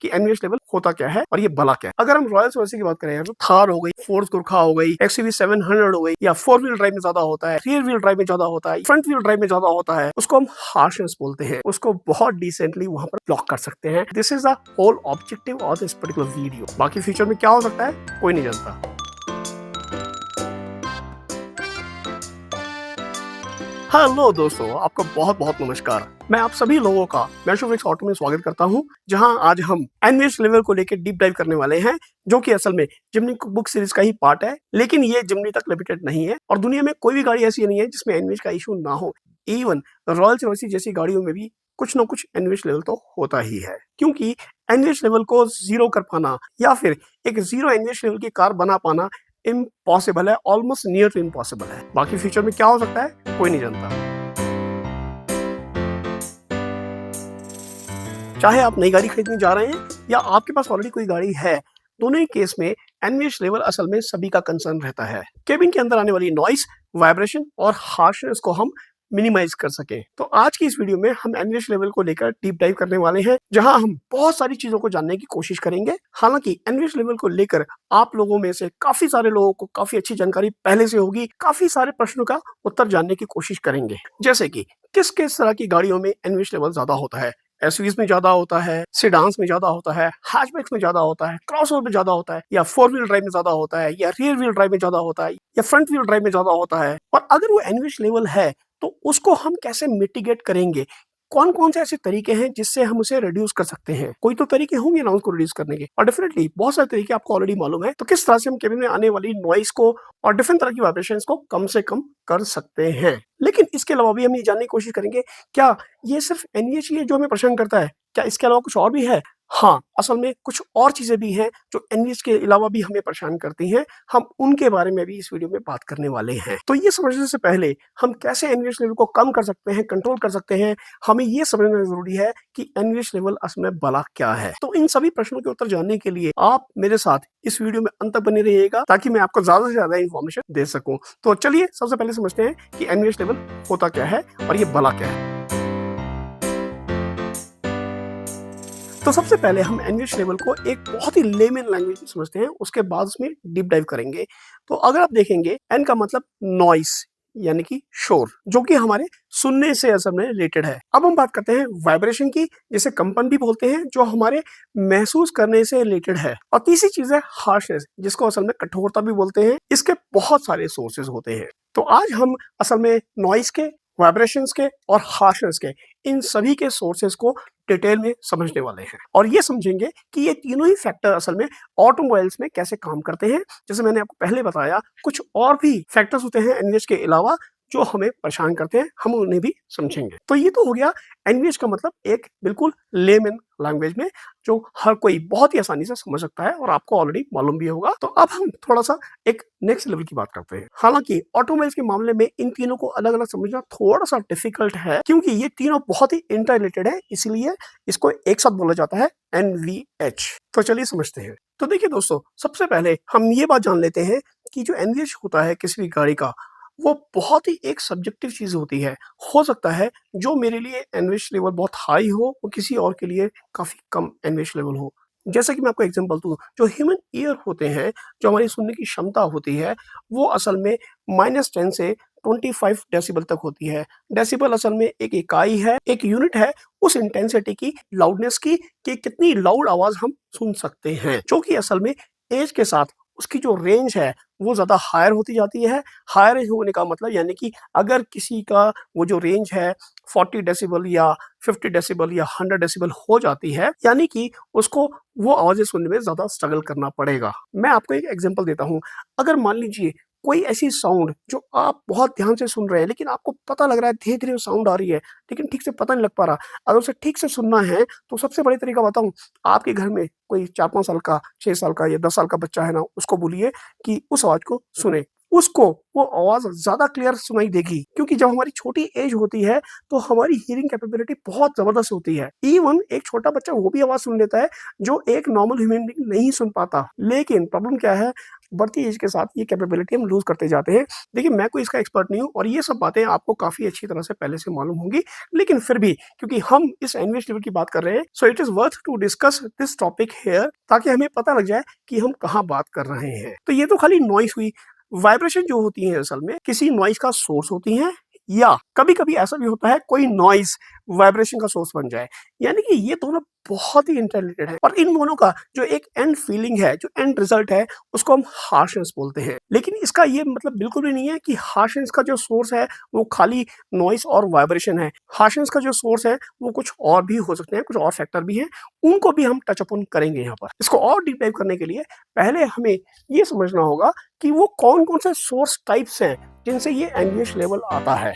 कि NVH level होता क्या है और ये भला क्या है। अगर हम रॉयल्स रॉयस की बात करें तो थार हो गई, फोर्स गुरखा हो गई, एक्सयूवी 700 हो गई, या 4 व्हील ड्राइव में ज्यादा होता है, रियर व्हील ड्राइव में ज्यादा होता है, फ्रंट व्हील ड्राइव में ज्यादा होता है, उसको हम हार्शनेस बोलते हैं। उसको बहुत डिसेंटली वहां पर ब्लॉक कर सकते हैं। This is the whole objective of this particular video. बाकी फ्यूचर में क्या हो सकता है कोई नहीं जानता। हेलो दोस्तों, आपका बहुत बहुत नमस्कार। मैं आप सभी लोगों का मैशोफिक्स ऑटो में स्वागत करता हूं, जहां आज हम एनवीएच लेवल को लेकर डीप डाइव करने वाले हैं, जो कि असल में जिमनी बुक सीरीज का ही पार्ट है। लेकिन ये जिमनी तक लिमिटेड नहीं है और दुनिया में कोई भी गाड़ी ऐसी नहीं है जिसमें एनवीएच का इशू ना हो। इवन रॉयल्स रॉयस जैसी गाड़ियों में भी कुछ ना कुछ एनवीएच लेवल तो होता ही है, क्योंकि एनवीएच लेवल को जीरो कर पाना या फिर एक जीरो एनवीएच लेवल की कार बना पाना इम्पॉसिबल है, ऑलमोस्ट नियर टू इम्पॉसिबल है। बाकी फ्यूचर में क्या हो सकता है कोई नहीं जानता। चाहे आप नई गाड़ी खरीदने जा रहे हैं या आपके पास ऑलरेडी कोई गाड़ी है, दोनों ही केस में एनवीएच लेवल असल में सभी का कंसर्न रहता है। केबिन के अंदर आने वाली नॉइस, वाइब्रेशन और हार्शनेस को हम मिनिमाइज कर सके। तो आज की इस वीडियो में हम एनवीएच लेवल को लेकर डीप डाइव करने वाले हैं, जहां हम बहुत सारी चीजों को जानने की कोशिश करेंगे। हालांकि एनवीएच लेवल को लेकर आप लोगों में से काफी सारे लोगों को काफी अच्छी जानकारी पहले से होगी। काफी सारे प्रश्नों का उत्तर जानने की कोशिश करेंगे, जैसे कि किस किस तरह की गाड़ियों में एनवीएच लेवल ज्यादा होता है। एसयूवीज में ज्यादा होता है, सेडान्स में ज्यादा होता है, हैचबैक्स में ज्यादा होता है, क्रॉसओवर में ज्यादा होता है, या 4 व्हील ड्राइव में ज्यादा होता है, या रियर व्हील ड्राइव में ज्यादा होता है, या फ्रंट व्हील ड्राइव में ज्यादा होता है। और अगर वो एनवीएच लेवल है तो उसको हम कैसे मिटिगेट करेंगे। कौन कौन से ऐसे तरीके हैं जिससे हम उसे रिड्यूस कर सकते हैं। कोई तो तरीके होंगे ना उसको रिड्यूस करने के, और डेफिनेटली बहुत सारे तरीके आपको ऑलरेडी मालूम है। तो किस तरह से हम केबिन में आने वाली नॉइस को और डिफरेंट तरह की वाइब्रेशंस को कम से कम कर सकते हैं। लेकिन इसके अलावा भी हम ये जानने की कोशिश करेंगे, क्या ये सिर्फ एनवीएच ही है जो हमें परेशान करता है, क्या इसके अलावा कुछ और भी है। हाँ, असल में कुछ और चीजें भी हैं जो एनवीएच के अलावा भी हमें परेशान करती हैं। हम उनके बारे में भी इस वीडियो में बात करने वाले हैं। तो ये समझने से पहले हम कैसे एनवीएच लेवल को कम कर सकते हैं, कंट्रोल कर सकते हैं, हमें ये समझना जरूरी है कि एनवीएच लेवल असल में भला क्या है। तो इन सभी प्रश्नों के उत्तर जानने के लिए आप मेरे साथ इस वीडियो में अंत तक बने रहिएगा, ताकि मैं आपको ज्यादा से ज्यादा इंफॉर्मेशन दे सकूं। तो चलिए सबसे पहले समझते हैं कि एनवीएच लेवल होता क्या है और ये भला क्या है। तो सबसे पहले हम एनवीएच लेवल को एक बहुत ही लेमन लैंग्वेज में समझते हैं, उसके बाद उसमें डीप डाइव करेंगे। तो अगर आप देखेंगे, एन का मतलब नॉइस यानी कि शोर, जो कि हमारे सुनने से असल में रिलेटेड है। अब हम बात करते हैं वाइब्रेशन की, जिसे कंपन भी बोलते हैं, जो हमारे महसूस करने से रिलेटेड है। और तीसरी चीज है हार्शनेस, जिसको असल में कठोरता भी बोलते हैं। इसके बहुत सारे सोर्सेज होते हैं। तो आज हम असल में नॉइस के, वाइब्रेशंस के और हार्शनेस के, इन सभी के सोर्सेज को डिटेल में समझने वाले हैं, और ये समझेंगे कि ये तीनों ही फैक्टर असल में ऑटोमोबाइल्स में कैसे काम करते हैं। जैसे मैंने आपको पहले बताया, कुछ और भी फैक्टर्स होते हैं एनवीएच के अलावा जो हमें परेशान करते हैं, हम उन्हें भी समझेंगे। तो ये तो हो गया एनवीएच का मतलब एक बिल्कुल लेमन लैंग्वेज में, जो हर कोई बहुत ही आसानी से समझ सकता है और आपको ऑलरेडी मालूम भी होगा। तो अब हम थोड़ा सा एक नेक्स्ट लेवल की बात करते हैं। हालांकि ऑटोमोबाइल्स के मामले में इन तीनों को अलग अलग समझना थोड़ा सा डिफिकल्ट है, क्योंकि ये तीनों बहुत ही इंटर रिलेटेड है, इसलिए इसको एक साथ बोला जाता है एनवीएच। तो चलिए समझते हैं। तो देखिए दोस्तों, सबसे पहले हम ये बात जान लेते हैं कि जो एनवीएच होता है किसी भी गाड़ी का, वो बहुत ही एक सब्जेक्टिव चीज होती है। हो सकता है जो मेरे लिए एनवीएच लेवल बहुत हाई हो, वो किसी और के लिए काफी कम एनवीएच लेवल हो। जैसे कि मैं आपको एग्जांपल दूं, जो ह्यूमन ईयर होते हैं, जो हमारी सुनने की क्षमता होती है, वो असल में -10 से 25 डेसिबल तक होती है। डेसिबल असल में एक इकाई है, एक यूनिट है उस इंटेंसिटी की, लाउडनेस की, कि कितनी लाउड आवाज हम सुन सकते हैं, जो कि असल में एज के साथ उसकी जो रेंज है वो ज्यादा हायर होती जाती है। हायर होने का मतलब यानी कि अगर किसी का वो जो रेंज है 40 डेसिबल या 50 डेसिबल या 100 डेसिबल हो जाती है, यानी कि उसको वो आवाजें सुनने में ज्यादा स्ट्रगल करना पड़ेगा। मैं आपको एक एग्जांपल देता हूँ। अगर मान लीजिए कोई ऐसी साउंड जो आप बहुत ध्यान से सुन रहे हैं, लेकिन आपको पता लग रहा है धीरे धीरे साउंड आ रही है, लेकिन ठीक से पता नहीं लग पा रहा। अगर उसे ठीक से सुनना है तो सबसे बड़ी तरीका बताऊं, आपके घर में कोई 4-5 साल का, 6 साल का या 10 साल का बच्चा है ना, उसको बोलिए कि उस आवाज को सुने। उसको वो आवाज़ ज़्यादा क्लियर सुनाई देगी, क्योंकि जब हमारी छोटी एज होती है, तो हमारी हियरिंग कैपेबिलिटी बहुत ज़बरदस्त होती है। इवन एक छोटा बच्चा वो भी आवाज़ सुन लेता है, जो एक नॉर्मल ह्यूमन बीइंग नहीं सुन पाता। लेकिन प्रॉब्लम क्या है, बढ़ती एज के साथ ये कैपेबिलिटी हम लूज़ करते जाते हैं। देखिए, मैं कोई इसका एक्सपर्ट नहीं हूँ और ये सब बातें आपको काफ़ी अच्छी तरह से पहले से मालूम होंगी, लेकिन फिर भी क्योंकि हम इस एनवीएच लेवल की बात कर रहे हैं, so it is worth to discuss this topic here, ताकि हमें पता लग जाए कि हम कहाँ बात कर रहे हैं। तो ये तो खाली नॉइज़ हुई। वाइब्रेशन जो होती है असल में किसी नॉइज़ का सोर्स होती हैं, या कभी-कभी ऐसा भी होता है कोई नॉइज़ वाइब्रेशन का सोर्स बन जाए। यानी कि ये दोनों बहुत ही इंटररिलेटेड है और इन दोनों का जो एक एंड फीलिंग है, जो एंड रिजल्ट है, उसको हम हार्शनेस बोलते हैं। लेकिन इसका ये मतलब बिल्कुल भी नहीं है कि हार्शनेस का जो सोर्स है वो खाली नॉइज़ और वाइब्रेशन है। हार्शनेस का जो सोर्स है वो कुछ और भी हो सकते हैं, कुछ और फैक्टर भी हैं, उनको भी हम टच अपॉन करेंगे यहाँ पर। इसको और डीप डाइव करने के लिए पहले हमें ये समझना होगा कि वो कौन-कौन से सोर्स टाइप्स हैं जिनसे ये एनवीएच लेवल आता है।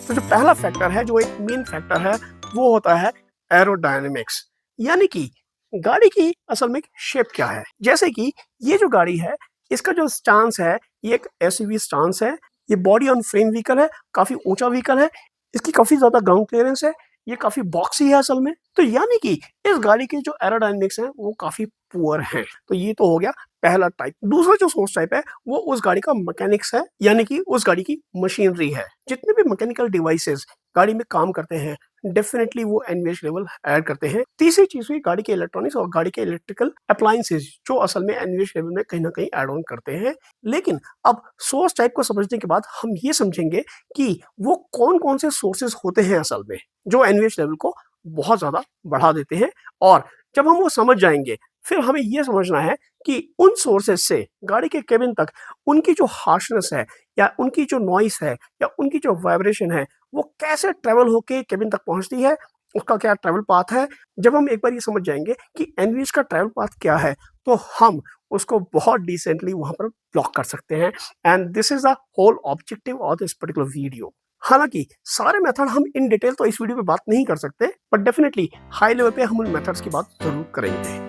तो जो पहला फैक्टर है, जो एक मेन फैक्टर है, वो होता है एरोडायनामिक्स। यानी कि गाड़ी की असल में शेप क्या है। जैसे कि ये जो गाड़ी है, इसका जो स्टांस है, ये एक एसयूवी स्टांस है। ये बॉडी ऑन फ्रेम व्हीकल है, काफ़ी ऊँचा व्हीकल है, इसकी काफ़ी ज़्यादा ग्राउंड क्लियरेंस है, ये काफ़ी बॉक्सी है असल में। तो यानी कि इस गाड़ी के जो एरोडायनामिक्स हैं, वो काफ़ी पुअर हैं। तो ये तो हो गया पहला टाइप। दूसरा जो सोर्स टाइप है, वो उस गाड़ी का मैकेनिक्स है, यानी कि उस गाड़ी की मशीनरी है। जितने भी मैकेनिकल डिवाइसेस गाड़ी में काम करते हैं, डेफिनिटली वो एनवीएच लेवल ऐड करते हैं। तीसरी चीज़ हुई गाड़ी के इलेक्ट्रॉनिक्स और गाड़ी के इलेक्ट्रिकल अप्लायंसेस, जो असल में एनवीएच लेवल में कहीं न कहीं ऐड ऑन करते हैं। लेकिन अब सोर्स टाइप को समझने के बाद हम ये समझेंगे कि वो कौन-कौन से सोर्सेस होते हैं असल में, जो एनवीएच लेवल को बहुत ज़्यादा बढ़ा देते हैं। और जब हम वो समझ जाएँगे, फिर हमें ये समझना है कि उन सोर्सेस से गाड़ी के केबिन तक उनकी जो हार्शनेस है, या उनकी जो नॉइज़ है, या उनकी जो वाइब्रेशन है, वो कैसे ट्रैवल होके केबिन तक पहुँचती है, उसका क्या ट्रैवल पाथ है। जब हम एक बार ये समझ जाएँगे कि एनवीएच का ट्रैवल पाथ क्या है, तो हम उसको बहुत डिसेंटली वहाँ पर ब्लॉक कर सकते हैं। And this is the whole objective of this particular video. हालाँकि सारे मेथड हम इन डिटेल तो इस वीडियो में बात नहीं कर सकते, बट डेफिनिटली हाई लेवल पे हम उन मेथड्स की बात ज़रूर करेंगे।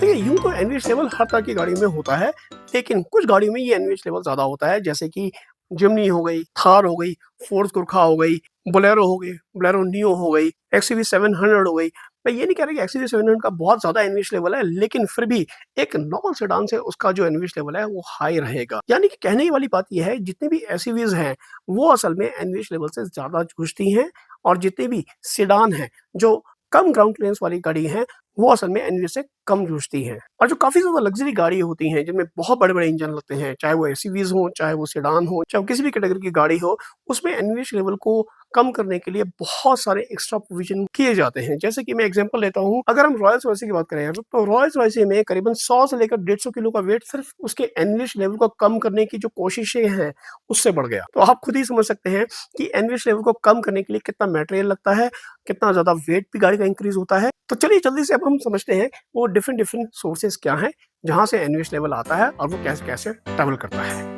देखिए, यूँ तो एनवीएच लेवल हर तरह की गाड़ी में होता है, लेकिन कुछ गाड़ियों में ये एनवीएच लेवल ज़्यादा होता है, जैसे कि जिमनी हो गई, थार हो गई, फोर्स गुरखा हो गई, बोलेरो हो गई, बोलेरो नियो हो गई, एक्सयूवी 700 हो गई। मैं ये नहीं कह रहा कि एक्सयूवी 700 का बहुत ज़्यादा एनवीएच लेवल है, लेकिन फिर भी एक नॉर्मल सेडान से उसका जो एनवीएच लेवल है वो हाई रहेगा। यानी कि कहने वाली बात ये है, जितनी भी एसयूवीज़ हैं, वो असल में एनवीएच लेवल से ज़्यादा जूझती हैं, और जितने भी सेडान हैं, जो कम ग्राउंड क्लियरेंस वाली गाड़ी हैं, वो असल में एनवीएच से कम जूझती हैं। और जो काफ़ी ज़्यादा लग्ज़री गाड़ी होती हैं, जिनमें बहुत बड़े-बड़े इंजन लगते हैं, चाहे वो एसयूवीज़ हों, चाहे वो सेडान हो, चाहे वो किसी भी कैटेगरी की गाड़ी हो, उसमें एनवीएच लेवल को कम करने के लिए बहुत सारे एक्स्ट्रा प्रोविज़न किए जाते हैं। जैसे कि मैं एग्ज़ाम्पल लेता हूँ, अगर हम रॉयल्स-रॉयस की बात करें यार, तो रॉयल्स-रॉयस में करीबन 100 से लेकर 150 किलो का वेट सिर्फ़ उसके एनवीएच लेवल को कम करने की जो कोशिशें हैं, उससे बढ़ गया। तो आप खुद ही समझ सकते हैं कि एनवीएच लेवल को कम करने के लिए कितना मटेरियल लगता है, कितना ज़्यादा वेट भी गाड़ी का इंक्रीज़ होता है। तो चलिए जल्दी से अब हम समझते हैं वो डिफरेंट डिफरेंट सोर्सेज़ क्या हैं, जहाँ से एनवीएच लेवल आता है और वो कैसे-कैसे ट्रैवल करता है।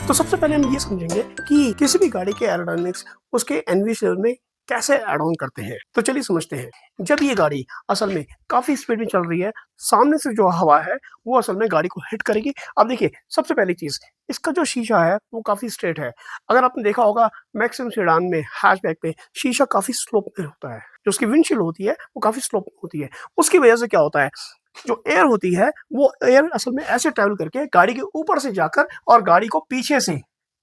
तो सबसे पहले हम ये समझेंगे कि किसी भी गाड़ी के एरोडायनामिक्स उसके एनवीएच लेवल में कैसे ऐड ऑन करते हैं। तो चलिए समझते हैं। जब ये गाड़ी असल में काफ़ी स्पीड में चल रही है, सामने से जो हवा है वो असल में गाड़ी को हिट करेगी। अब देखिए, सबसे पहली चीज़, इसका जो शीशा है वो काफ़ी स्ट्रेट है। अगर आपने देखा होगा मैक्सिमम सेडान में, हैचबैक पे शीशा काफ़ी स्लोप में होता है। जो उसकी विंडशील्ड होती है वो काफ़ी स्लोप में होती है। उसकी वजह से क्या होता है, जो एयर होती है वो एयर असल में ऐसे ट्रैवल करके गाड़ी के ऊपर से जाकर और गाड़ी को पीछे से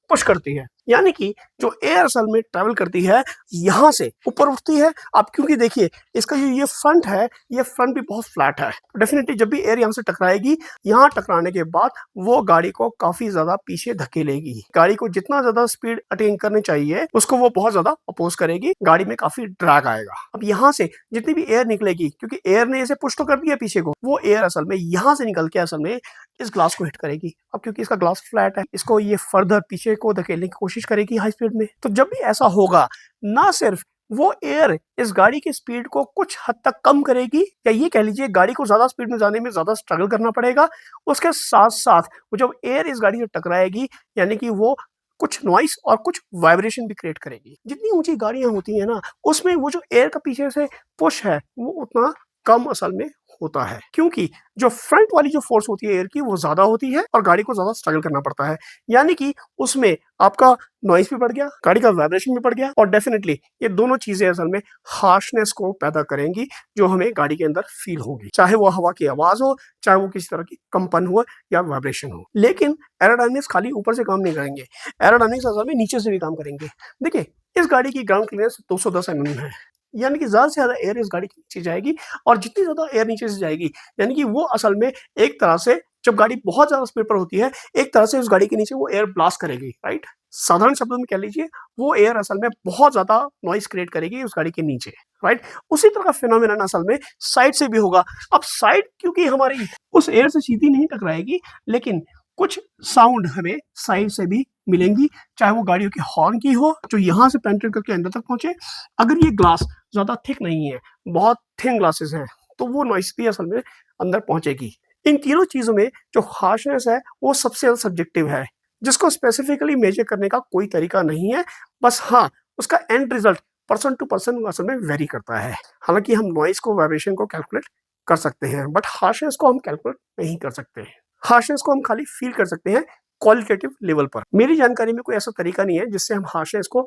पुश करती है। यानी कि जो एयर असल में ट्रैवल करती है, यहाँ से ऊपर उठती है। अब क्योंकि देखिए, इसका जो ये फ्रंट है, ये फ्रंट भी बहुत फ्लैट है। तो डेफिनिटली जब भी एयर यहाँ से टकराएगी, यहाँ टकराने के बाद वो गाड़ी को काफ़ी ज़्यादा पीछे धकेलेगी। गाड़ी को जितना ज़्यादा स्पीड अटेन करनी चाहिए, उसको वो बहुत ज़्यादा अपोज़ करेगी। गाड़ी में काफ़ी ड्रैग आएगा। अब यहाँ से जितनी भी एयर निकलेगी, क्योंकि एयर ने इसे पुश तो कर दिया पीछे को, वो एयर असल में यहाँ से निकल के असल में इस ग्लास को हिट करेगी। अब क्योंकि इसका ग्लास फ्लैट है, इसको ये फर्दर पीछे को धकेलने की कोशिश करेगी हाई स्पीड में। तो जब भी ऐसा होगा, ना सिर्फ वो एयर इस गाड़ी की स्पीड को कुछ हद तक कम करेगी, या ये कह लीजिए गाड़ी को ज़्यादा स्पीड में जाने में ज़्यादा स्ट्रगल करना पड़ेगा। उसके साथ-साथ वो जब एयर इस गाड़ी से टकराएगी, यानी कि वो कुछ नॉइस और कुछ वाइब्रेशन भी क्रिएट करेगी। जितनी ऊंची गाड़ियां होती हैं ना, उसमें वो जो एयर का पीछे से पुश है वो उतना कम असल में होता है, क्योंकि जो फ्रंट वाली जो फोर्स होती है एयर की वो ज्यादा होती है और गाड़ी को ज्यादा स्ट्रगल करना पड़ता है। यानी कि उसमें आपका नॉइस भी बढ़ गया, गाड़ी का वाइब्रेशन भी बढ़ गया, और डेफिनेटली ये दोनों चीजें असल में हार्शनेस को पैदा करेंगी जो हमें गाड़ी के अंदर फील होगी, चाहे वो हवा की आवाज हो, चाहे वो किसी तरह की कंपन हो या वाइब्रेशन हो। लेकिन एरोडायनेमिक्स खाली ऊपर से काम नहीं करेंगे, एरोडायनेमिक्स असल में नीचे से भी काम करेंगे। देखिए, इस गाड़ी की ग्राउंड क्लियरेंस 210 mm है, यानी कि ज्यादा से ज्यादा एयर इस गाड़ी के नीचे जाएगी, और जितनी ज्यादा एयर नीचे से जाएगी यानी कि वो असल में एक तरह से, जब गाड़ी बहुत ज्यादा स्पीड पर होती है, एक तरह से उस गाड़ी के नीचे वो एयर ब्लास्ट करेगी, राइट। साधारण शब्दों में कह लीजिए, वो एयर असल में बहुत ज्यादा नॉइस क्रिएट करेगी उस गाड़ी के नीचे, राइट। उसी तरह का फिनोमेनन असल में साइड से भी होगा। अब साइड क्योंकि हमारी उस एयर से सीधी नहीं टकराएगी, लेकिन कुछ साउंड हमें साइड से भी मिलेंगी, चाहे वो गाड़ियों की हॉर्न की हो जो यहाँ से पेनिट्रेट करके अंदर तक पहुंचे। अगर ये ग्लास ज्यादा थिक नहीं है, बहुत थिन ग्लासेस हैं, तो वो नॉइस भी असल में अंदर पहुंचेगी। इन तीनों चीजों में जो हार्शनेस है वो सबसे ज्यादा सब्जेक्टिव है, जिसको स्पेसिफिकली मेजर करने का कोई तरीका नहीं है। बस हाँ, उसका end result person to person असल में वेरी करता है। हालांकि हम नॉइस को, वाइब्रेशन को कैलकुलेट कर सकते हैं, बट हार्शनेस को हम कैलकुलेट नहीं कर सकते। हार्शनेस को हम खाली फील कर सकते हैं क्वालिटेटिव लेवल पर। मेरी जानकारी में कोई ऐसा तरीका नहीं है जिससे हम हार्शनेस को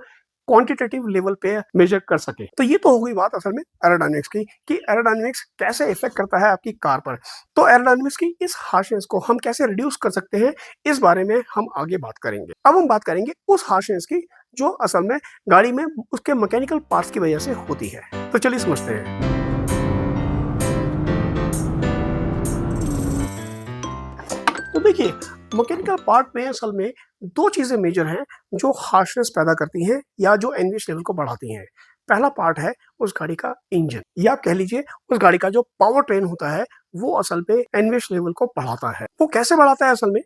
क्वांटिटेटिव लेवल पे मेजर कर सके। तो ये तो हो गई बात असल में एरोडायनेमिक्स की, कि एरोडायनेमिक्स कैसे इफेक्ट करता है आपकी कार पर। तो एरोडायनेमिक्स की इस हार्शनेस को हम कैसे रिड्यूस कर सकते हैं, इस बारे में हम आगे बात करेंगे। अब हम बात करेंगे उस हार्शनेस की जो असल में गाड़ी में उसके मैकेनिकल पार्ट्स की वजह से होती है। तो चलिए समझते हैं। तो देखिए, मैकेनिकल पार्ट में असल में दो चीजें मेजर हैं जो हार्शनेस पैदा करती हैं या जो एनवीएच लेवल को बढ़ाती हैं। पहला पार्ट है उस गाड़ी का इंजन, या आप कह लीजिए उस गाड़ी का जो पावर ट्रेन होता है, वो असल पे एनवीएच लेवल को बढ़ाता है। वो कैसे बढ़ाता है असल में?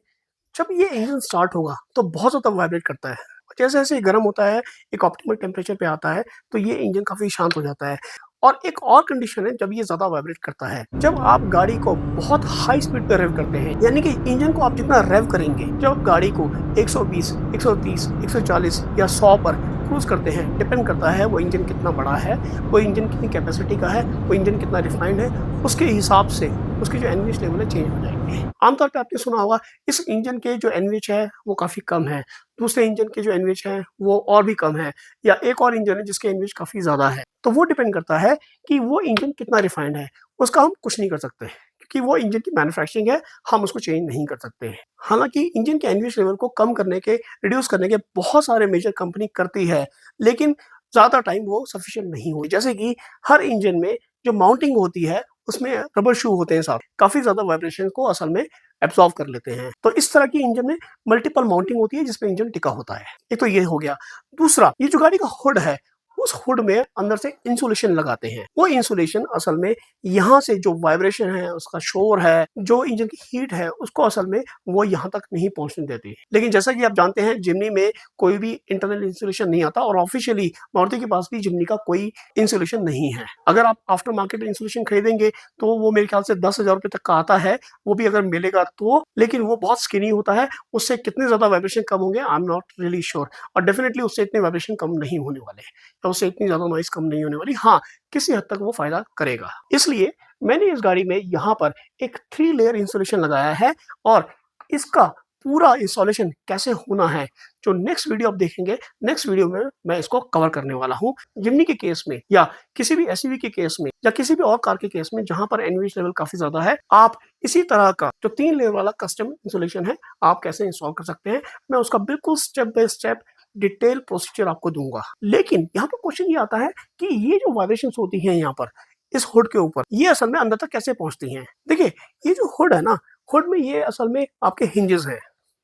जब ये इंजन स्टार्ट होगा तो बहुत ज्यादा वाइब्रेट करता है, जैसे जैसे गर्म होता है, एक ऑप्टिमल टेम्परेचर पे आता है, तो ये इंजन काफी शांत हो जाता है। और एक और कंडीशन है जब ये ज्यादा वाइब्रेट करता है, जब आप गाड़ी को बहुत हाई स्पीड पे रेव करते हैं, यानी कि इंजन को आप जितना रेव करेंगे, जब आप गाड़ी को 120, 130, 140 या 100 पर क्रूज करते हैं, डिपेंड करता है वो इंजन कितना बड़ा है, वो इंजन कितनी कैपेसिटी का है, वो इंजन कितना रिफाइंड है, उसके हिसाब से उसके जो एनवीएच लेवल है चेंज हो जाएंगे। आमतौर पे आपने सुना होगा इस इंजन के जो एनवीएच है वो काफी कम है, दूसरे इंजन के जो एनवीएच है वो और भी कम है, या एक और इंजन है जिसके एनवीएच काफी ज्यादा है। तो वो डिपेंड करता है कि वो इंजन कितना रिफाइंड है, उसका हम कुछ नहीं कर सकते क्योंकि वो इंजन की मैन्युफैक्चरिंग है, हम उसको चेंज नहीं कर सकते। हालांकि इंजन के एनवीएच लेवल को कम करने के, रिड्यूस करने के बहुत सारे मेजर कंपनी करती है, लेकिन ज्यादा टाइम वो सफिशिएंट नहीं हुई। जैसे कि हर इंजन में जो माउंटिंग होती है उसमें रबर शू होते हैं साथ, काफी ज्यादा वाइब्रेशन को असल में एब्सॉर्ब कर लेते हैं। तो इस तरह की इंजन में मल्टीपल माउंटिंग होती है जिसपे इंजन टिका होता है। एक तो ये हो गया। दूसरा, ये जो गाड़ी का हुड है, उस हुड में अंदर से इंसुलेशन लगाते हैं। वो इंसुलेशन असल में यहाँ से जो वाइब्रेशन है, उसका शोर है, जो इंजन की हीट है, उसको असल में वो यहाँ तक नहीं पहुंचने देती। लेकिन जैसा कि आप जानते हैं, जिमनी में कोई भी इंटरनल इंसुलेशन नहीं आता, और ऑफिशियली मारुति के पास भी जिमनी का कोई इंसुलेशन नहीं है। अगर आप आफ्टर मार्केट इंसुलेशन खरीदेंगे तो वो मेरे ख्याल से 10,000 रुपए तक का आता है, वो भी अगर मिलेगा तो, लेकिन वो बहुत स्किनी होता है। उससे कितने ज्यादा वाइब्रेशन कम होंगे आई एम नॉट रियली श्योर, और डेफिनेटली उससे इतने वाइब्रेशन कम नहीं होने वाले, तो उससे इतनी ज्यादा नॉइस कम नहीं होने वाली। हाँ, किसी हद तक वो फायदा करेगा। इसलिए मैंने इस गाड़ी में यहाँ पर एक 3 लेयर इंसुलेशन लगाया है, और इसका पूरा इंस्टॉलेशन कैसे होना है, जो नेक्स्ट वीडियो आप देखेंगे, नेक्स्ट वीडियो में मैं इसको कवर करने वाला हूँ। जिमनी के केस में, या किसी भी एसयूवी के केस में, या किसी भी और कार के केस में जहां पर एनवीएच लेवल काफी ज्यादा है, आप इसी तरह का जो 3 लेयर वाला कस्टम इंसुलेशन है, आप कैसे इंस्टॉल कर सकते हैं, मैं उसका बिल्कुल step by step detail procedure आपको दूंगा। लेकिन यहाँ पर क्वेश्चन ये आता है कि ये जो वाइब्रेशंस होती हैं यहाँ पर इस हुड के ऊपर, ये असल में अंदर तक कैसे पहुंचती हैं? देखिए, ये जो हुड है ना, हुड में ये असल में आपके हिंजेस हैं,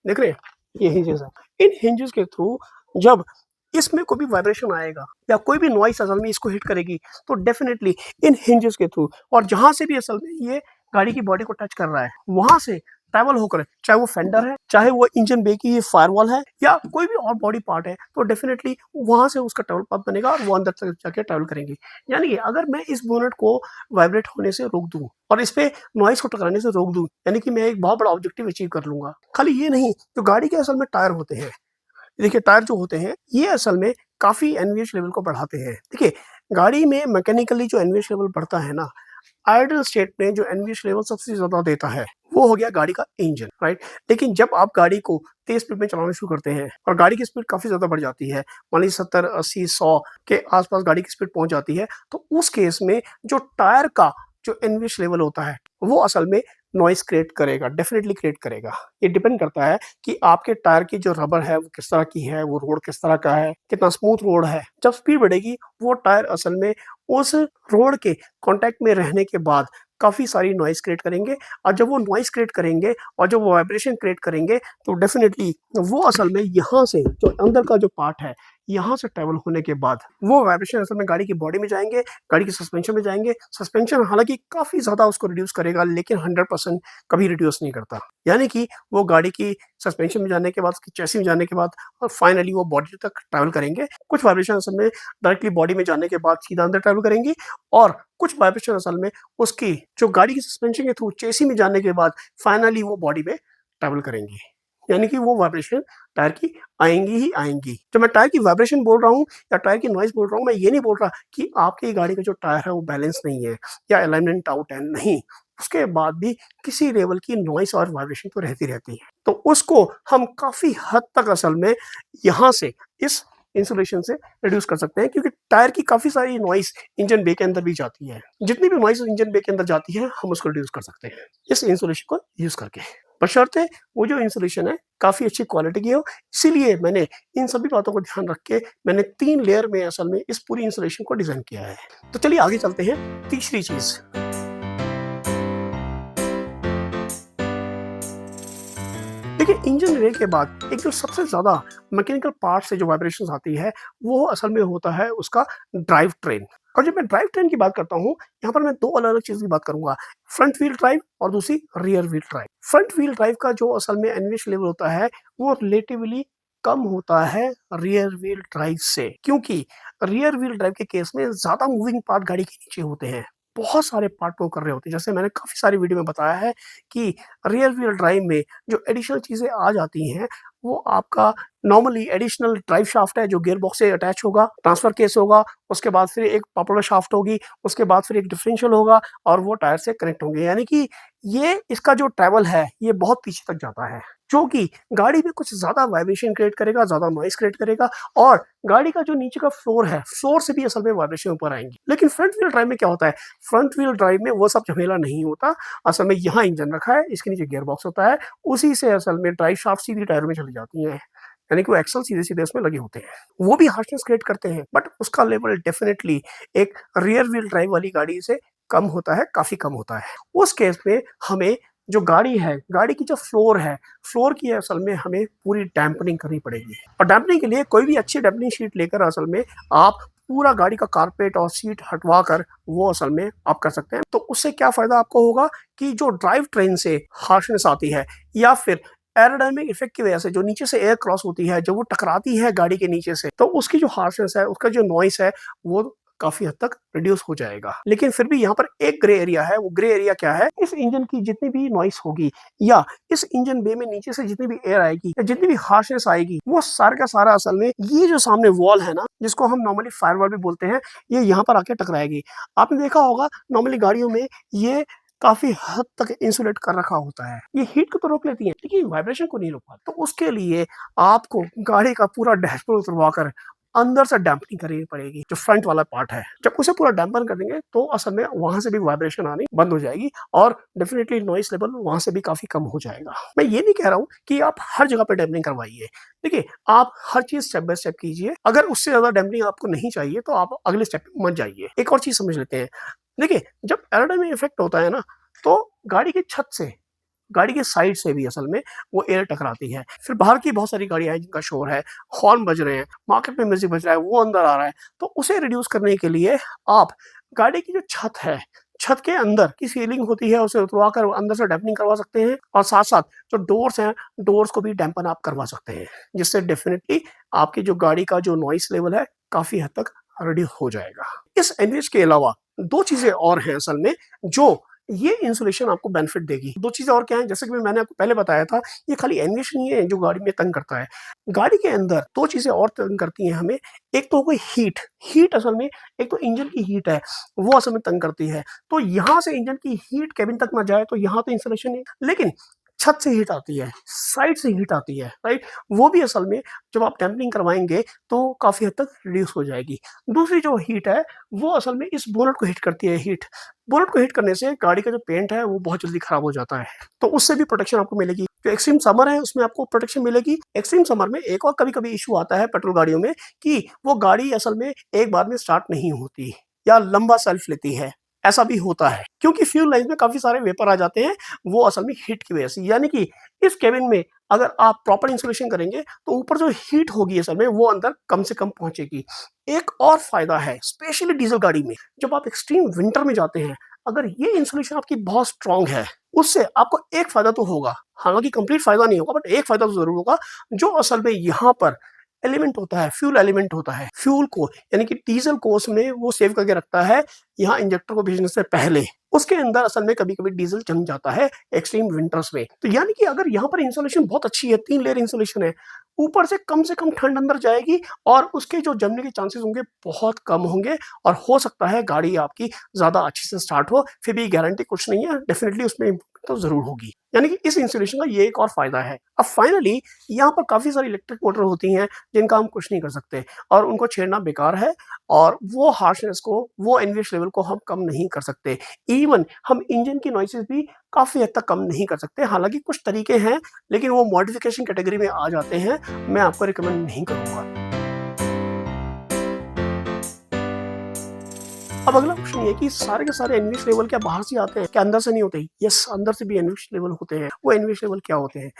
देख रहे हैं, ये हिंजेस हैं। इन हिंजेस के थ्रू जब इसमें कोई भी वाइब्रेशन आएगा या कोई भी नॉइस असल में इसको हिट करेगी, तो डेफिनेटली इन हिंजेस के थ्रू, और जहां से भी असल में ये गाड़ी की बॉडी को टच कर रहा है, वहां से ट्रैवल होकर, चाहे वो फेंडर है, चाहे वो इंजन बे की फायरवॉल है, या कोई भी और बॉडी पार्ट है, तो डेफिनेटली वहां से उसका ट्रैवल पाथ बनेगा और वो अंदर तक जाके ट्रैवल करेंगे। यानी कि अगर मैं इस बोनेट को वाइब्रेट होने से रोक दूं और इस पे नॉइस को टकराने से रोक दूं, यानी कि मैं एक बहुत बड़ा ऑब्जेक्टिव अचीव कर लूंगा। खाली ये नहीं, जो गाड़ी के असल में टायर होते हैं, देखिए टायर जो होते हैं ये असल में काफ़ी एनवीएच लेवल को बढ़ाते हैं। देखिए गाड़ी में मैकेनिकली जो एनवीएच लेवल बढ़ता है ना, आइडल स्टेट में जो एनवीएच लेवल सबसे ज़्यादा देता है, वो हो गया गाड़ी का इंजन, राइट? लेकिन जब आप गाड़ी को तेज़ स्पीड में चलाना शुरू करते हैं और गाड़ी की स्पीड काफ़ी ज़्यादा बढ़ जाती है, मान लीजिए 70, 80, 100 के आस-पास गाड़ी की स्पीड पहुँच जाती है, तो उस केस में जो टायर का जो एनवीएच लेवल होता है, वो असल में नॉइज़ क्रिएट करेगा, डेफ़िनिटली क्रिएट करेगा। ये डिपेंड करता है कि आपके टायर की जो रबर है, वो किस तरह की है, वो रोड किस तरह का है, कितना स्मूथ रोड है। जब स्पीड बढ़ेगी, वो टायर असल में उस रोड के कॉन्टैक्ट में रहने के बाद काफ़ी सारी नॉइज़ क्रिएट करेंगे और जब वो नॉइज़ क्रिएट करेंगे और जब वो वाइब्रेशन क्रिएट करेंगे, तो डेफ़िनिटली वो असल में यहाँ से जो अंदर का जो पार्ट है, यहाँ से ट्रैवल होने के बाद वो वाइब्रेशन असल में गाड़ी की बॉडी में जाएँगे, गाड़ी की सस्पेंशन में जाएँगे। सस्पेंशन हालाँकि काफ़ी ज़्यादा उसको रिड्यूस करेगा, लेकिन 100% कभी रिड्यूस नहीं करता। यानी कि वो गाड़ी की सस्पेंशन में जाने के बाद, उसकी चेसिस में जाने के बाद और फाइनली वो बॉडी तक ट्रैवल करेंगे। कुछ वाइब्रेशन असल में डायरेक्टली बॉडी में जाने के बाद सीधा अंदर ट्रैवल करेंगी और कुछ वाइब्रेशन असल में उसकी जो गाड़ी की सस्पेंशन के थ्रू चेसिस में जाने के बाद फाइनली वो बॉडी में ट्रैवल करेंगी। यानी कि वो वाइब्रेशन टायर की आएँगी ही आएँगी। जब मैं टायर की वाइब्रेशन बोल रहा हूँ या टायर की नॉइज़ बोल रहा हूँ, मैं ये नहीं बोल रहा कि आपकी गाड़ी का जो टायर है वो बैलेंस नहीं है या अलाइनमेंट आउट है, नहीं। उसके बाद भी किसी लेवल की नॉइज़ और वाइब्रेशन तो रहती रहती है। तो उसको हम काफ़ी हद तक असल में यहाँ से इस इंसुलेशन से रिड्यूस कर सकते हैं क्योंकि टायर की काफ़ी सारी नॉइज़ इंजन बे के अंदर भी जाती है। जितनी भी नॉइज़ इंजन बे के अंदर जाती है, हम उसको रिड्यूस कर सकते हैं इस इंसुलेशन को यूज़ करके। बशर्ते वो जो इंसुलेशन है काफ़ी अच्छी क्वालिटी की हो, इसीलिए मैंने इन सभी बातों को ध्यान रख के मैंने 3 लेयर में असल में इस पूरी इंसुलेशन को डिज़ाइन किया है। तो चलिए आगे चलते हैं तीसरी चीज़। देखिए इंजन बे के बाद एक जो सबसे ज़्यादा मैकेनिकल पार्ट से जो वाइब्रेशंस आती है, वो असल में होता है उसका ड्राइव ट्रेन। और जब मैं ड्राइव ट्रेन की बात करता हूँ, यहाँ पर मैं 2 अलग-अलग चीज़ की बात करूँगा, फ्रंट व्हील ड्राइव और दूसरी rear wheel drive. Front wheel drive का जो असल में एनवीएच लेवल होता है, वो रिलेटिवली कम होता है रियर व्हील ड्राइव से, क्योंकि रियर व्हील ड्राइव के केस में ज़्यादा मूविंग पार्ट गाड़ी के नीचे होते हैं। बहुत सारे पार्ट मूव कर रहे होते हैं, जैसे मैंने काफ़ी सारी वीडियो में बताया है कि रियर व्हील ड्राइव में जो एडिशनल चीज़ें आ जाती हैं, वो आपका नॉर्मली एडिशनल ड्राइव शाफ्ट है जो गियर बॉक्स से अटैच होगा, ट्रांसफर केस होगा, उसके बाद फिर एक पॉपुलर शाफ्ट होगी, उसके बाद फिर एक डिफरेंशियल होगा और वो टायर से कनेक्ट होंगे। यानी कि ये इसका जो ट्रैवल है, ये बहुत पीछे तक जाता है, जो कि गाड़ी में कुछ ज़्यादा वाइब्रेशन क्रिएट करेगा, ज़्यादा नॉइज़ क्रिएट करेगा और गाड़ी का जो नीचे का फ्लोर है, फ्लोर से भी असल में वाइब्रेशन ऊपर आएँगी। लेकिन फ्रंट व्हील ड्राइव में क्या होता है, फ्रंट व्हील ड्राइव में वो सब झमेला नहीं होता। असल में यहाँ इंजन रखा है, इसके नीचे गियर बॉक्स होता है, उसी से असल में ड्राइव शाफ्ट सीधी टायर में चली जाती हैं। यानी कि वो एक्सल सीधे-सीधे उसमें लगे होते हैं। वो भी हार्शनेस क्रिएट करते हैं, बट उसका लेवल डेफिनिटली एक रियर व्हील ड्राइव वाली गाड़ी से कम होता है, काफ़ी कम होता है। उस केस में हमें जो गाड़ी है, गाड़ी की जो फ्लोर है, फ्लोर की असल में हमें पूरी डैम्पनिंग करनी पड़ेगी और डैम्पनिंग के लिए कोई भी अच्छी डैम्पनिंग शीट लेकर असल में आप पूरा गाड़ी का कारपेट और सीट हटवा कर वो असल में आप कर सकते हैं। तो उससे क्या फ़ायदा आपको होगा कि जो ड्राइव ट्रेन से हार्शनेस आती है या फिर एयरोडायनामिक इफेक्ट की वजह से जो नीचे से एयर क्रॉस होती है, जब वो टकराती है गाड़ी के नीचे से, तो उसकी जो हार्शनेस है, उसका जो नॉइज़ है, वो काफ़ी हद तक रिड्यूस हो जाएगा। लेकिन फिर भी यहाँ पर एक ग्रे एरिया है, वो ग्रे एरिया क्या है? इस इंजन की जितनी भी नॉइज़ होगी या इस इंजन बे में नीचे से जितनी भी एयर आएगी या जितनी भी हार्शनेस आएगी, वो सारा का सारा असल में ये जो सामने वॉल है ना, जिसको हम नॉर्मली फायरवॉल भी बोलते हैं, ये यहाँ पर आके टकराएगी। आपने देखा होगा नॉर्मली गाड़ियों में ये काफ़ी हद तक इंसुलेट कर रखा होता है। ये हीट को तो रोक लेती है, लेकिन वाइब्रेशन को नहीं रोक पाती। तो उसके लिए आपको गाड़ी का पूरा डैशबोर्ड उतरवाकर अंदर से डैम्पनिंग करनी पड़ेगी, जो फ्रंट वाला पार्ट है। जब उसे पूरा डैम्पर कर देंगे, तो असल में वहाँ से भी वाइब्रेशन आनी बंद हो जाएगी और डेफिनिटली नॉइज़ लेवल वहाँ से भी काफ़ी कम हो जाएगा। मैं ये नहीं कह रहा हूँ कि आप हर जगह पे डैम्पनिंग करवाइए। देखिए, आप हर चीज़ स्टेप बाय स्टेप कीजिए। अगर उससे ज़्यादा डैम्पनिंग आपको नहीं चाहिए, तो आप अगले स्टेप पे मत जाइए। एक और चीज़ समझ लेते हैं। देखिए, जब एयरोडायनामिक इफेक्ट होता है ना, तो गाड़ी की छत से, गाड़ी के साइड से भी असल में वो एयर टकराती है। फिर बाहर की बहुत सारी गाड़ियाँ हैं जिनका शोर है, हॉर्न बज रहे हैं, मार्केट में म्यूज़िक बज रहा है, वो अंदर आ रहा है। तो उसे रिड्यूस करने के लिए आप गाड़ी की जो छत है, छत के अंदर की सीलिंग होती है, उसे उतरवा कर अंदर से डैम्पनिंग करवा सकते हैं और साथ-साथ जो डोर्स हैं, डोर्स को भी डैम्पन आप करवा सकते हैं। जिससे डेफ़िनिटली आपकी जो गाड़ी का जो नॉइज़ लेवल है, काफ़ी हद तक रिड्यूस हो जाएगा। इस एनवीएच के अलावा 2 चीज़ें और हैं असल में, जो ये इंसुलेशन आपको बेनिफिट देगी। 2 चीज़ें और क्या हैं, जैसे कि मैंने आपको पहले बताया था, ये खाली एनविश नहीं है जो गाड़ी में तंग करता है। गाड़ी के अंदर 2 चीज़ें और तंग करती हैं हमें, एक तो हो गई हीट, हीट असल में एक तो इंजन की हीट है, वो असल में तंग करती है। तो यहाँ से इंजन की हीट केबिन तक ना जाए तो यहाँ तो इंसुलेशन है, लेकिन छत से हीट आती है, साइड से हीट आती है, राइट? वो भी असल में जब आप डैम्पिंग करवाएँगे तो काफ़ी हद तक रिड्यूस हो जाएगी। दूसरी जो हीट है, वो असल में इस बोनट को हिट करती है हीट। बोनट को हिट करने से गाड़ी का जो पेंट है वो बहुत जल्दी खराब हो जाता है, तो उससे भी प्रोटेक्शन आपको मिलेगी। जो एक्सट्रीम समर है उसमें आपको प्रोटेक्शन मिलेगी। एक्सट्रीम समर में एक और कभी-कभी इश्यू आता है पेट्रोल गाड़ियों में कि वो गाड़ी असल में एक बार में स्टार्ट नहीं होती या लंबा सेल्फ लेती है, ऐसा भी होता है क्योंकि फ्यूल लाइन्स में काफ़ी सारे वेपर आ जाते हैं, वो असल में हीट की वजह से। यानी कि इस केबिन में अगर आप प्रॉपर इंसुलेशन करेंगे तो ऊपर जो हीट होगी असल में वो अंदर कम से कम पहुँचेगी। एक और फ़ायदा है स्पेशली डीज़ल गाड़ी में, जब आप एक्सट्रीम विंटर में जाते हैं, अगर ये इंसुलेशन आपकी बहुत स्ट्रॉन्ग है, उससे आपको एक फ़ायदा तो होगा, हालाँकि कंप्लीट फ़ायदा नहीं होगा बट एक फ़ायदा तो ज़रूर होगा, जो असल में यहाँ पर एलिमेंट होता है, फ्यूल एलिमेंट होता है, फ्यूल को यानी कि डीज़ल को उसमें वो सेव करके रखता है, यहाँ इंजेक्टर को भेजने से पहले। उसके अंदर असल में कभी-कभी डीज़ल जम जाता है एक्सट्रीम विंटर्स में। तो यानी कि अगर यहाँ पर इंसुलेशन बहुत अच्छी है, 3 लेयर इंसुलेशन है, ऊपर से कम ठंड अंदर जाएगी और उसके जो जमने के चांसेस होंगे बहुत कम होंगे और हो सकता है गाड़ी आपकी ज़्यादा अच्छे से स्टार्ट हो, फिर भी गारंटी कुछ नहीं है, डेफिनिटली उसमें तो ज़रूर होगी। यानी कि इस इंसुलेशन का ये एक और फ़ायदा है। अब फाइनली यहाँ पर काफ़ी सारी इलेक्ट्रिक मोटर होती हैं, जिनका हम कुछ नहीं कर सकते और उनको छेड़ना बेकार है और वो हार्शनेस को, वो एनवीएच लेवल को हम कम नहीं कर सकते। इवन हम इंजन की नॉइसेज़ भी काफ़ी हद तक कम नहीं कर सकते। हालाँकि कुछ तरीके हैं, लेकिन वो मॉडिफ़िकेशन कैटेगरी में आ जाते हैं, मैं आपको रिकमेंड नहीं करूँगा। अब अगला क्वेश्चन ये है कि सारे के सारे एनवीएच लेवल क्या बाहर से आते हैं? क्या अंदर से नहीं होते? यस, अंदर से भी एनवीएच लेवल होते हैं। वो एनवीएच लेवल क्या होते हैं?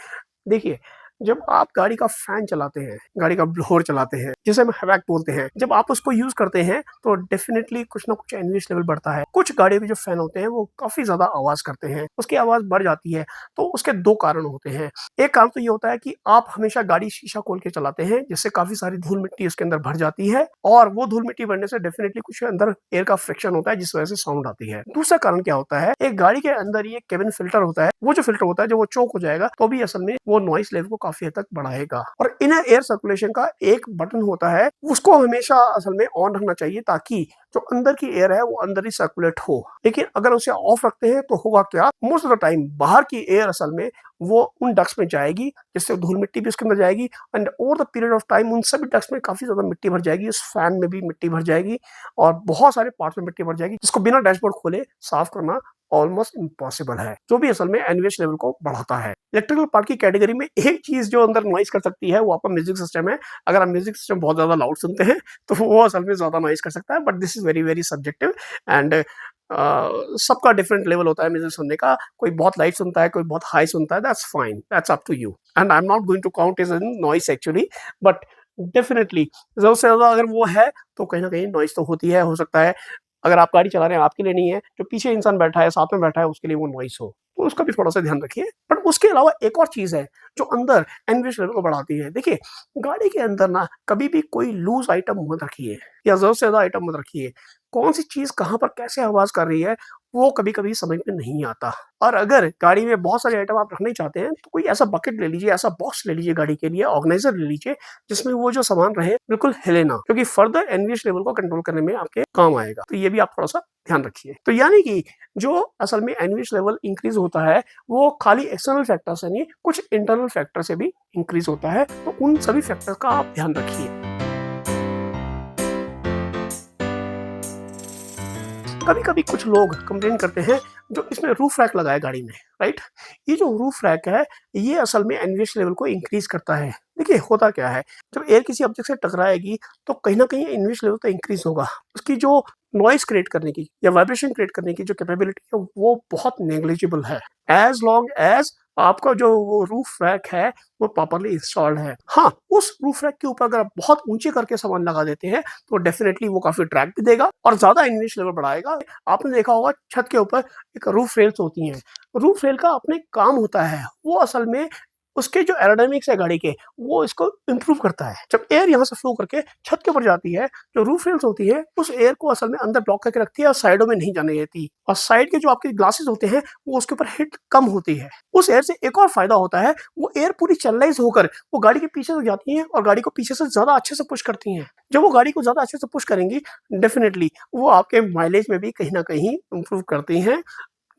देखिए, जब आप गाड़ी का फ़ैन चलाते हैं, गाड़ी का ब्लोअर चलाते हैं, जिसे हम हैवॉक बोलते हैं, जब आप उसको यूज़ करते हैं, तो डेफ़िनेटली कुछ ना कुछ एनवीएच लेवल बढ़ता है। कुछ गाड़ियों के जो फ़ैन होते हैं, वो काफ़ी ज़्यादा आवाज़ करते हैं, उसकी आवाज़ बढ़ जाती है, तो उसके 2 कारण होते हैं। एक कारण तो ये होता है कि आप हमेशा गाड़ी शीशा खोल के चलाते हैं, जिससे काफ़ी सारी धूल-मिट्टी उसके अंदर भर जाती है और वो धूल-मिट्टी भरने से डेफ़िनेटली कुछ अंदर एयर का फ्रिक्शन होता है, जिस वजह से साउंड आती है। दूसरा कारण क्या होता है, एक गाड़ी के अंदर ही एक केबिन फ़िल्टर होता है, वो जो फ़िल्टर होता है, जब वो चोक हो जाएगा, तो भी असल में वो नॉइज़ लेवल को काफ़ी हद तक बढ़ाएगा और इनर एयर सर्कुलेशन का एक बटन होता है, उसको हमेशा असल में ऑन रखना चाहिए ताकि जो अंदर की एयर है, वो अंदर ही सर्कुलेट हो। लेकिन अगर उसे ऑफ रखते हैं, तो होगा क्या, मोस्ट ऑफ द टाइम बाहर की एयर असल में वो उन डक्ट्स में जाएगी, जिससे धूल-मिट्टी भी उसके अंदर जाएगी and over the period of time उन सभी डक्ट्स में काफ़ी ज़्यादा मिट्टी भर जाएगी, उस फैन में भी मिट्टी भर जाएगी और बहुत सारे पार्ट्स में मिट्टी भर जाएगी, जिसको बिना डैशबोर्ड खोले साफ करना ऑलमोस्ट इम्पॉसिबल है, जो भी असल में एनवीएच लेवल को बढ़ाता है। इलेक्ट्रिकल पार्ट की कैटेगरी में एक चीज़ जो अंदर नॉइज़ कर सकती है, वो आपका म्यूज़िक सिस्टम है। अगर आप म्यूज़िक सिस्टम बहुत ज़्यादा लाउड सुनते हैं, तो वो असल में ज़्यादा नॉइज़ कर सकता है, but this is very, very subjective and सबका डिफरेंट लेवल होता है म्यूज़िक सुनने का। कोई बहुत लाइट सुनता है, कोई बहुत हाई सुनता है, that's fine, that's up to you and I am not going to count it in noise actually, but definitely ज़्यादा से ज़्यादा अगर वो है, तो कहीं न कहीं नॉइज़ तो होती है। हो सकता है अगर आप गाड़ी चला रहे हैं, आपके लिए नहीं है, जो पीछे इंसान बैठा है, साथ में बैठा है, उसके लिए वो नॉइज़ हो, तो उसका भी थोड़ा-सा ध्यान रखिए। बट उसके अलावा एक और चीज़ है, जो अंदर एनवीएच लेवल को बढ़ाती है। देखिए, गाड़ी के अंदर ना कभी भी कोई लूज़ आइटम मत रखिए या ज़रूरत से ज़्यादा आइटम मत रखिए। कौन-सी चीज़ कहाँ पर कैसे आवाज़ कर रही है, वो कभी-कभी समझ में नहीं आता। और अगर गाड़ी में बहुत सारे आइटम आप रखना ही चाहते हैं, तो कोई ऐसा बकेट ले लीजिए, ऐसा बॉक्स ले लीजिए गाड़ी के लिए, ऑर्गेनाइज़र ले लीजिए, जिसमें वो जो सामान रहे, बिल्कुल हिले ना, क्योंकि फर्दर एनवीएच लेवल को कंट्रोल करने में आपके काम आएगा। तो ये भी आप थोड़ा-सा ध्यान रखिए। तो यानी कि जो असल में एनवीएच लेवल इंक्रीज़ होता है, वो खाली एक्सटर्नल फैक्टर से नहीं, कुछ इंटरनल फैक्टर से भी इंक्रीज़ होता है। तो उन सभी फैक्टर का आप ध्यान रखिए। कभी-कभी कुछ लोग कंप्लेन करते हैं जो इसमें रूफ रैक लगा है गाड़ी में, राइट? ये जो रूफ रैक है, ये असल में एनवीएच लेवल को इंक्रीज़ करता है। देखिए होता क्या है, जब एयर किसी ऑब्जेक्ट से टकराएगी, तो कहीं न कहीं एनवीएच लेवल तो इंक्रीज़ होगा। उसकी जो नॉइज़ क्रिएट करने की या वाइब्रेशन क्रिएट करने की जो कैपेबिलिटी है, वो बहुत नेग्लिजिबल है। एज़ लॉन्ग एज़ आपका जो वो रूफ रैक है, वो प्रॉपर्ली इंस्टॉल्ड है। हाँ, उस रूफ रैक के ऊपर अगर आप बहुत ऊँचे करके सामान लगा देते हैं, तो डेफ़िनिटली वो काफ़ी ड्रैग भी देगा और ज़्यादा एनवीएच लेवल बढ़ाएगा। आपने देखा होगा छत के ऊपर एक रूफ रेल्स होती हैं। रूफ रेल का अपने काम होता है, वो असल में उसके जो एरोडायनामिक्स है गाड़ी के, वो इसको इम्प्रूव करता है। जब एयर यहाँ से फ्लो करके छत के ऊपर जाती है, जो रूफ रेल्स होती है, उस एयर को असल में अंदर ब्लॉक करके रखती है और साइडों में नहीं जाने देती। और साइड के जो आपके ग्लासेस होते हैं, वो उसके ऊपर हिट कम होती है। उस एयर से एक और फायदा होता है, वो एयर पूरी चैनलाइज होकर वो गाड़ी के पीछे तक जाती है और गाड़ी को पीछे से ज़्यादा अच्छे से पुश करती हैं। जब वो गाड़ी को ज़्यादा अच्छे से पुश करेंगी, डेफिनिटली वो आपके माइलेज में भी कहीं न कहीं इम्प्रूव करती हैं।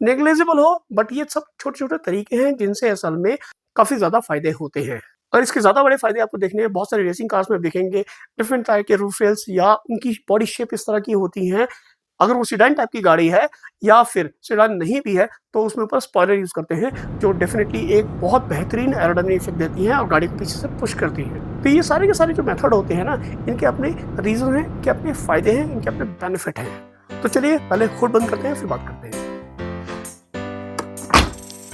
नेग्लिजिबल हो, बट ये सब छोटे-छोटे तरीके हैं जिनसे असल में काफ़ी ज़्यादा फ़ायदे होते हैं। और इसके ज़्यादा बड़े फ़ायदे आपको देखने हैं, बहुत सारी रेसिंग कार्स में देखेंगे, डिफरेंट टाइप के रूफ रेल्स या उनकी बॉडी शेप इस तरह की होती हैं। अगर वो सेडान टाइप की गाड़ी है या फिर सेडान नहीं भी है, तो उसमें ऊपर स्पॉइलर यूज़ करते हैं, जो डेफिनिटली एक बहुत बेहतरीन एरोडायनामिक इफेक्ट देती हैं और गाड़ी को पीछे से पुश करती हैं। तो ये सारे के सारे जो मेथड होते हैं ना, इनके अपने रीज़न हैं, इनके अपने फ़ायदे हैं, इनके अपने बेनिफिट हैं। तो चलिए पहले हुड बंद करते हैं, फिर बात करते हैं।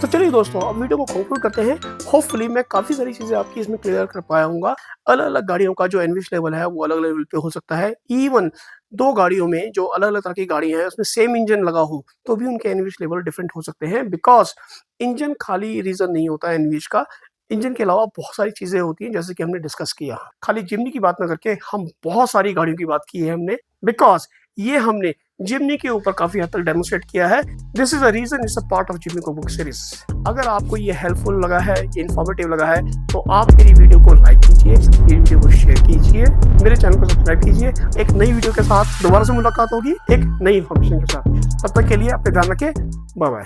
तो चलिए दोस्तों, अब वीडियो को कंक्लूड करते हैं। होपफुली मैं काफ़ी सारी चीज़ें आपकी इसमें क्लियर कर पाया हूँगा। अलग-अलग गाड़ियों का जो एनविश लेवल है, वो अलग-अलग लेवल पे हो सकता है। इवन 2 गाड़ियों में जो अलग-अलग तरह की गाड़ियाँ हैं, उसमें सेम इंजन लगा हो, तो भी उनके एनविश लेवल डिफरेंट हो सकते हैं। बिकॉज़ इंजन खाली रीज़न नहीं होता है एनविश का। इंजन के अलावा बहुत सारी चीज़ें होती हैं, जैसे कि हमने डिस्कस किया। खाली जिम्नी की बात ना करके हम बहुत सारी गाड़ियों की बात की है हमने, बिकॉज़ ये हमने जिम्नी के ऊपर काफ़ी हद तक डेमोंस्ट्रेट किया है। This is a reason, it's a part of Jimny को बुक सीरीज़। अगर आपको ये हेल्पफुल लगा है, ये इन्फॉर्मेटिव लगा है, तो आप मेरी वीडियो को लाइक कीजिए, ये वीडियो को शेयर कीजिए, मेरे चैनल को सब्सक्राइब कीजिए। एक नई वीडियो के साथ दोबारा से मुलाकात होगी, एक नई इन्फॉर्मेशन के साथ। तब तक के लिए अपने ध्यान रखें। Bye bye.